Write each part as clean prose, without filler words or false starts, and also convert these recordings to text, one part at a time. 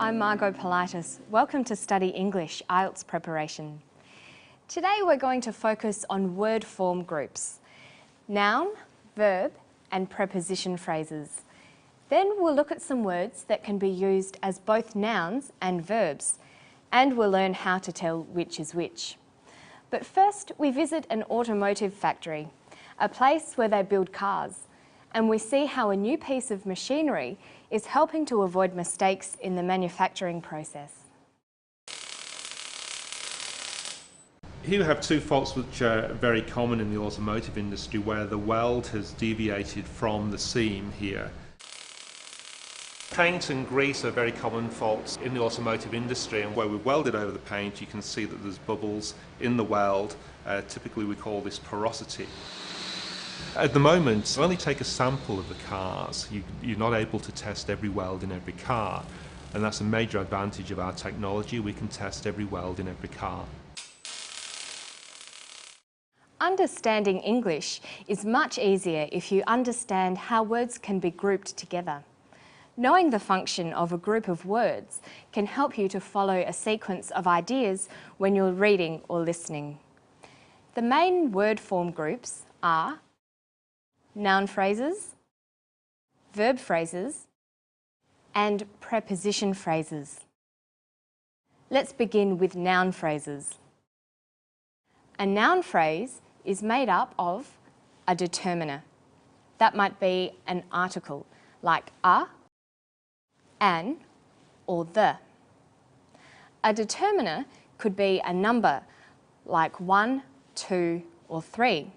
I'm Margot Politis. Welcome to Study English IELTS preparation. Today we're going to focus on word form groups, noun, verb and preposition phrases. Then we'll look at some words that can be used as both nouns and verbs, and we'll learn how to tell which is which. But first we visit an automotive factory, a place where they build cars, and we see how a new piece of machinery is helping to avoid mistakes in the manufacturing process. Here we have two faults which are very common in the automotive industry, where the weld has deviated from the seam here. Paint and grease are very common faults in the automotive industry, and where we've welded over the paint you can see that there's bubbles in the weld. Typically we call this porosity. At the moment, only take a sample of the cars. You're not able to test every weld in every car, and that's a major advantage of our technology. We can test every weld in every car. Understanding English is much easier if you understand how words can be grouped together. Knowing the function of a group of words can help you to follow a sequence of ideas when you're reading or listening. The main word form groups are noun phrases, verb phrases, and preposition phrases. Let's begin with noun phrases. A noun phrase is made up of a determiner. That might be an article like a, an, or the. A determiner could be a number like 1, 2, or 3.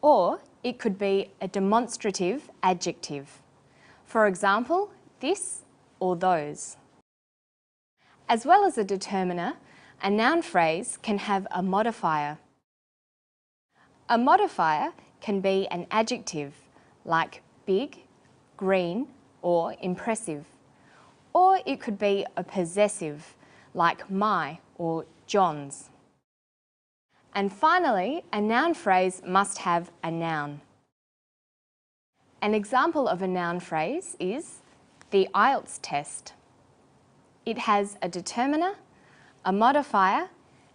Or it could be a demonstrative adjective. For example, this or those. As well as a determiner, a noun phrase can have a modifier. A modifier can be an adjective like big, green, or impressive. Or it could be a possessive like my or John's. And finally, a noun phrase must have a noun. An example of a noun phrase is the IELTS test. It has a determiner, a modifier,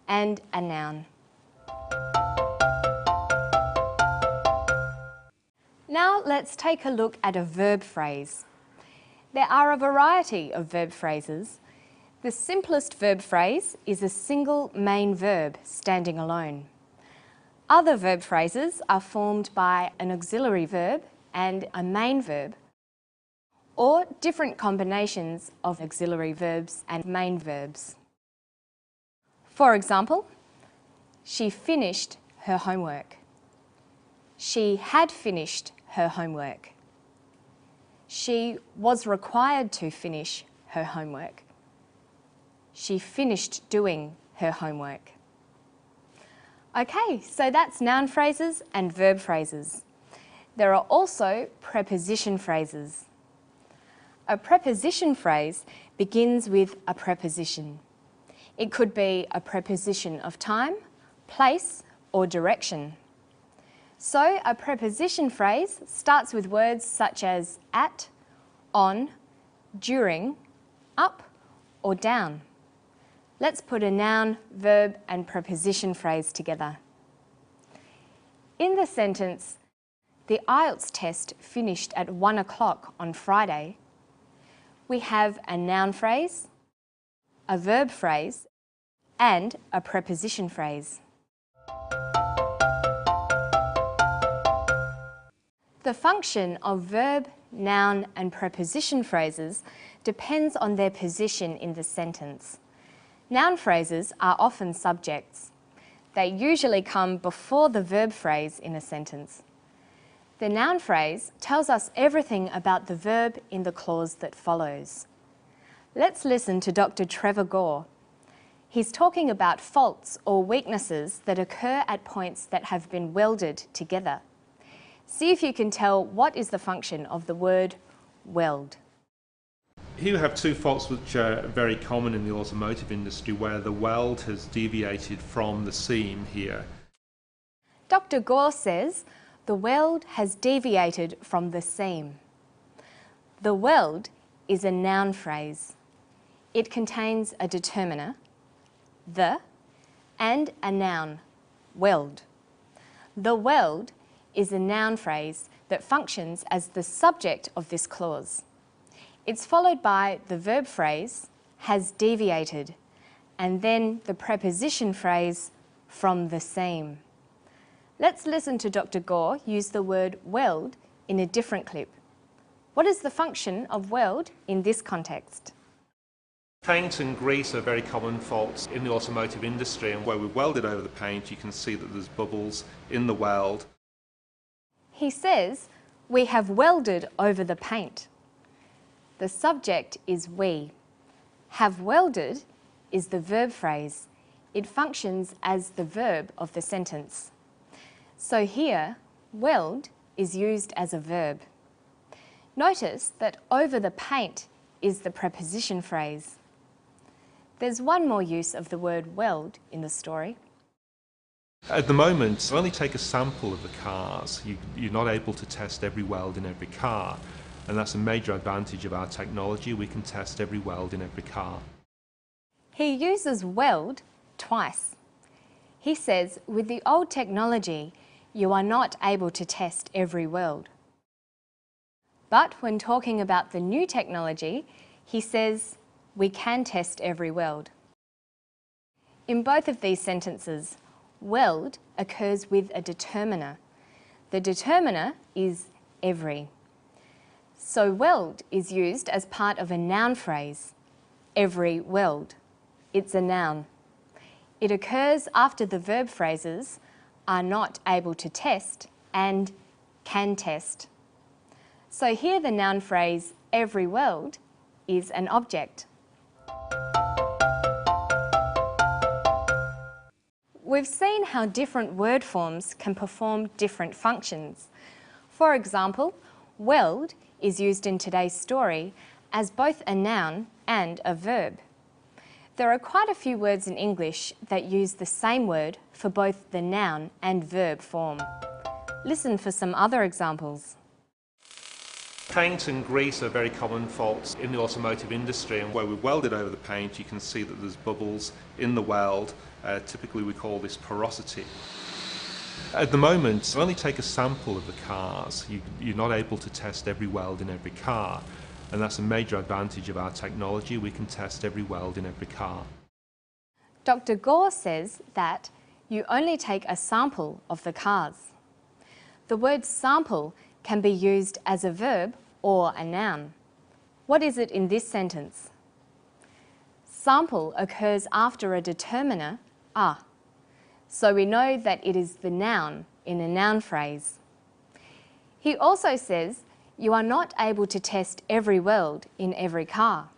and a noun. Now let's take a look at a verb phrase. There are a variety of verb phrases. The simplest verb phrase is a single main verb standing alone. Other verb phrases are formed by an auxiliary verb and a main verb, or different combinations of auxiliary verbs and main verbs. For example, she finished her homework. She had finished her homework. She was required to finish her homework. She finished doing her homework. Okay, so that's noun phrases and verb phrases. There are also preposition phrases. A preposition phrase begins with a preposition. It could be a preposition of time, place, or direction. So a preposition phrase starts with words such as at, on, during, up, or down. Let's put a noun, verb, and preposition phrase together. In the sentence, the IELTS test finished at 1 o'clock on Friday, we have a noun phrase, a verb phrase, and a preposition phrase. The function of verb, noun, and preposition phrases depends on their position in the sentence. Noun phrases are often subjects. They usually come before the verb phrase in a sentence. The noun phrase tells us everything about the verb in the clause that follows. Let's listen to Dr. Trevor Gore. He's talking about faults or weaknesses that occur at points that have been welded together. See if you can tell what is the function of the word weld. Here we have two faults which are very common in the automotive industry, where the weld has deviated from the seam here. Dr. Gore says the weld has deviated from the seam. The weld is a noun phrase. It contains a determiner, the, and a noun, weld. The weld is a noun phrase that functions as the subject of this clause. It's followed by the verb phrase, has deviated, and then the preposition phrase, from the seam. Let's listen to Dr. Gore use the word weld in a different clip. What is the function of weld in this context? Paint and grease are very common faults in the automotive industry, and where we've welded over the paint you can see that there's bubbles in the weld. He says, we have welded over the paint. The subject is we. Have welded is the verb phrase. It functions as the verb of the sentence. So here, weld is used as a verb. Notice that over the paint is the preposition phrase. There's one more use of the word weld in the story. At the moment, we only take a sample of the cars. You're not able to test every weld in every car, and that's a major advantage of our technology. We can test every weld in every car. He uses weld twice. He says, with the old technology, you are not able to test every weld. But when talking about the new technology, he says, we can test every weld. In both of these sentences, weld occurs with a determiner. The determiner is every. So weld is used as part of a noun phrase, every weld. It's a noun. It occurs after the verb phrases are not able to test and can test. So here the noun phrase every weld is an object. We've seen how different word forms can perform different functions. For example, weld is used in today's story as both a noun and a verb. There are quite a few words in English that use the same word for both the noun and verb form. Listen for some other examples. Paint and grease are very common faults in the automotive industry, and where we've welded over the paint you can see that there's bubbles in the weld. Typically we call this porosity. At the moment, we only take a sample of the cars. You're not able to test every weld in every car, and that's a major advantage of our technology. We can test every weld in every car. Dr. Gore says that you only take a sample of the cars. The word sample can be used as a verb or a noun. What is it in this sentence? Sample occurs after a determiner, a. So we know that it is the noun in a noun phrase. He also says you are not able to test every weld in every car.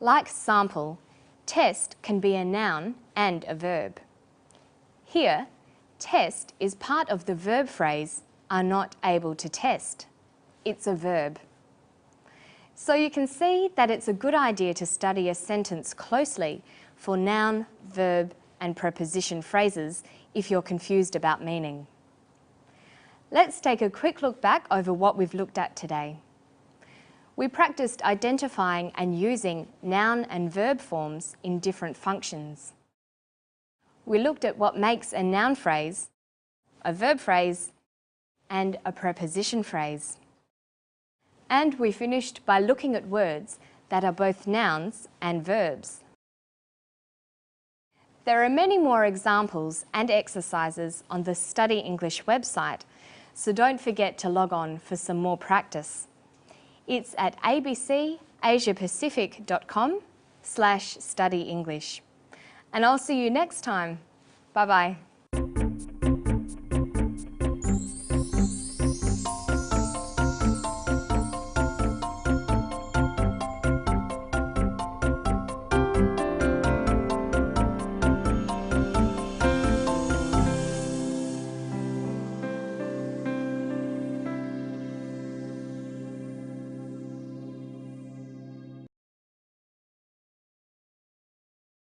Like sample, test can be a noun and a verb. Here, test is part of the verb phrase are not able to test. It's a verb. So you can see that it's a good idea to study a sentence closely for noun, verb, and preposition phrases if you're confused about meaning. Let's take a quick look back over what we've looked at today. We practiced identifying and using noun and verb forms in different functions. We looked at what makes a noun phrase, a verb phrase, and a preposition phrase. And we finished by looking at words that are both nouns and verbs. There are many more examples and exercises on the Study English website, so don't forget to log on for some more practice. It's at abcasiapacific.com/studyenglish. And I'll see you next time. Bye-bye.